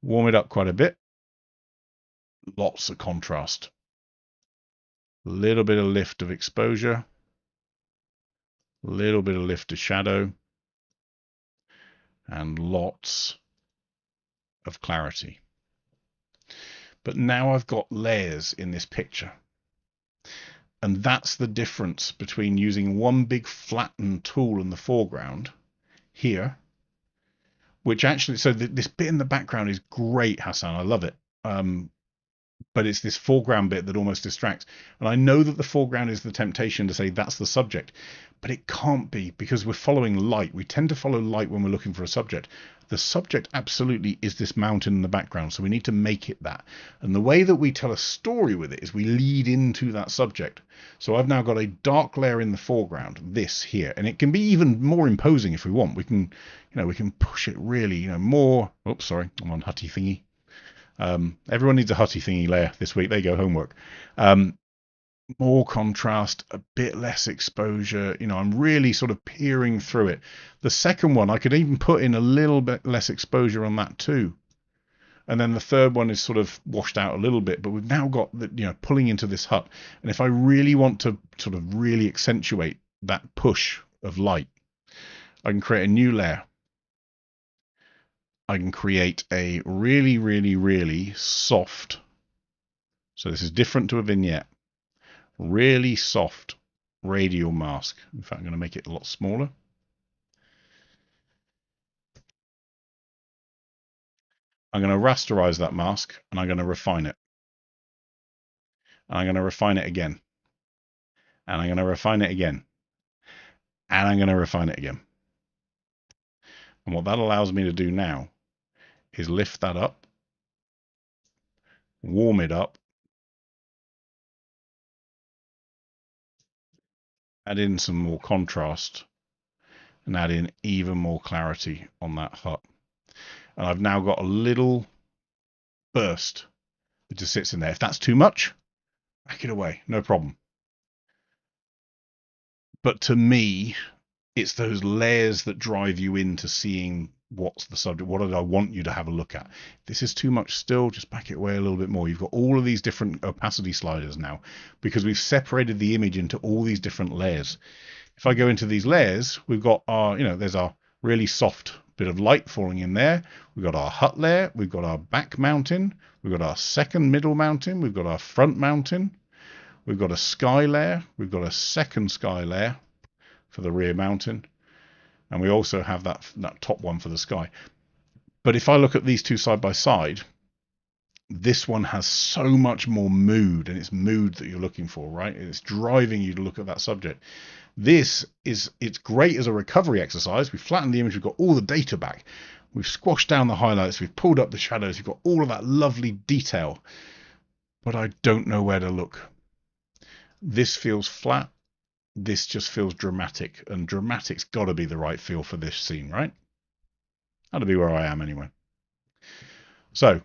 Warm it up quite a bit. Lots of contrast. A little bit of lift of exposure. A little bit of lift of shadow. And lots of clarity. But now I've got layers in this picture. And that's the difference between using one big flattened tool in the foreground here, which actually, so this bit in the background is great, Hassan. I love it. But it's this foreground bit that almost distracts. And I know that the foreground is the temptation to say that's the subject, but it can't be because we're following light. We tend to follow light when we're looking for a subject. The subject absolutely is this mountain in the background, so we need to make it that. And the way that we tell a story with it is we lead into that subject. So I've now got a dark layer in the foreground, this here, and it can be even more imposing if we want. We can, we can push it really, more. Oops, sorry, I'm on Hutty thingy. Everyone needs a Hutty thingy layer this week. There you go, homework. More contrast, a bit less exposure. I'm really sort of peering through it. The second one, I could even put in a little bit less exposure on that too. And then the third one is sort of washed out a little bit, but we've now got the, pulling into this hut. And if I really want to sort of really accentuate that push of light, I can create a new layer. I can create a really, really, really soft. So this is different to a vignette. Really soft radial mask. In fact, I'm going to make it a lot smaller. I'm going to rasterize that mask and I'm going to refine it. And I'm going to refine it again. And I'm going to refine it again. And I'm going to refine it again. And what that allows me to do now is lift that up, warm it up, add in some more contrast, and add in even more clarity on that hut. And I've now got a little burst that just sits in there. If that's too much, back it away, no problem. But to me, it's those layers that drive you into seeing what's the subject, what did I want you to have a look at. If this is too much still, just back it away a little bit more. You've got all of these different opacity sliders now because we've separated the image into all these different layers. If I go into these layers, we've got our, there's our really soft bit of light falling in there. We've got our hut layer, we've got our back mountain, we've got our second middle mountain, we've got our front mountain, we've got a sky layer, we've got a second sky layer for the rear mountain, and we also have that top one for the sky. But if I look at these two side by side, this one has so much more mood, and it's mood that you're looking for, right? It's driving you to look at that subject. It's great as a recovery exercise. We've flattened the image, we've got all the data back, we've squashed down the highlights, we've pulled up the shadows, we've got all of that lovely detail, but I don't know where to look. This feels flat. This just feels dramatic, and dramatic's got to be the right feel for this scene, right? That'll be where I am anyway. So,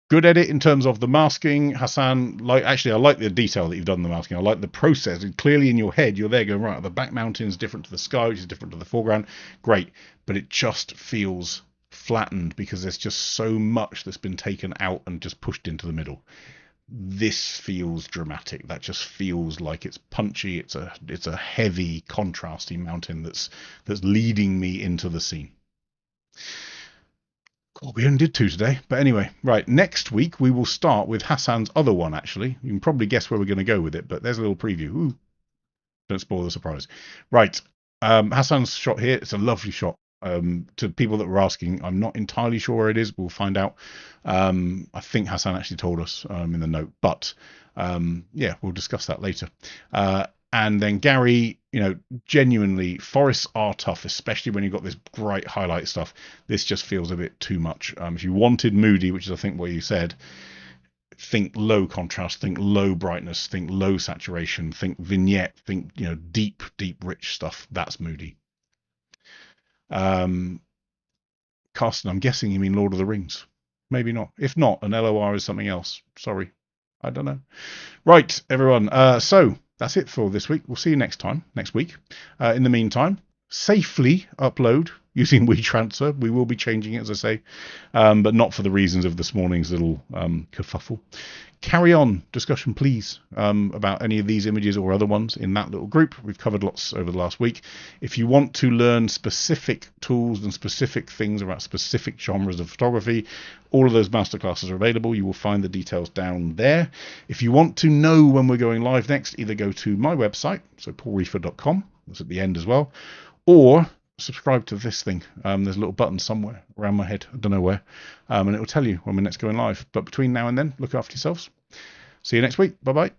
good edit in terms of the masking, Hassan. I like the detail that you've done in the masking. I like the process. And clearly in your head, you're there going, right, the back mountain is different to the sky, which is different to the foreground. Great. But it just feels flattened because there's just so much that's been taken out and just pushed into the middle. This feels dramatic. That just feels like it's punchy. It's a heavy, contrasty mountain that's leading me into the scene. God, we only did 2 today. But anyway, right, next week we will start with Hassan's other one, actually. You can probably guess where we're going to go with it, but there's a little preview. Ooh, don't spoil the surprise. Right, Hassan's shot here. It's a lovely shot. To people that were asking, I'm not entirely sure where it is. We'll find out. I think Hassan actually told us in the note, but yeah, we'll discuss that later. And then Gary, genuinely, forests are tough, especially when you've got this bright highlight stuff. This just feels a bit too much. If you wanted moody, which is I think what you said, think low contrast, think low brightness, think low saturation, think vignette, think deep, rich stuff. That's moody. Carsten, I'm guessing you mean Lord of the Rings. Maybe not. If not, an LOR is something else. Sorry. I don't know. Right, everyone. So that's it for this week. We'll see you next week. In the meantime, safely upload using WeTransfer. We will be changing it, as I say, but not for the reasons of this morning's little kerfuffle. Carry on discussion, please, about any of these images or other ones in that little group. We've covered lots over the last week. If you want to learn specific tools and specific things about specific genres of photography, all of those masterclasses are available. You will find the details down there. If you want to know when we're going live next, either go to my website, so paulreefer.com, that's at the end as well, or subscribe to this thing. There's a little button somewhere around my head, I don't know where, and it will tell you when we're next going live. But between now and then, look after yourselves. See you next week. Bye bye.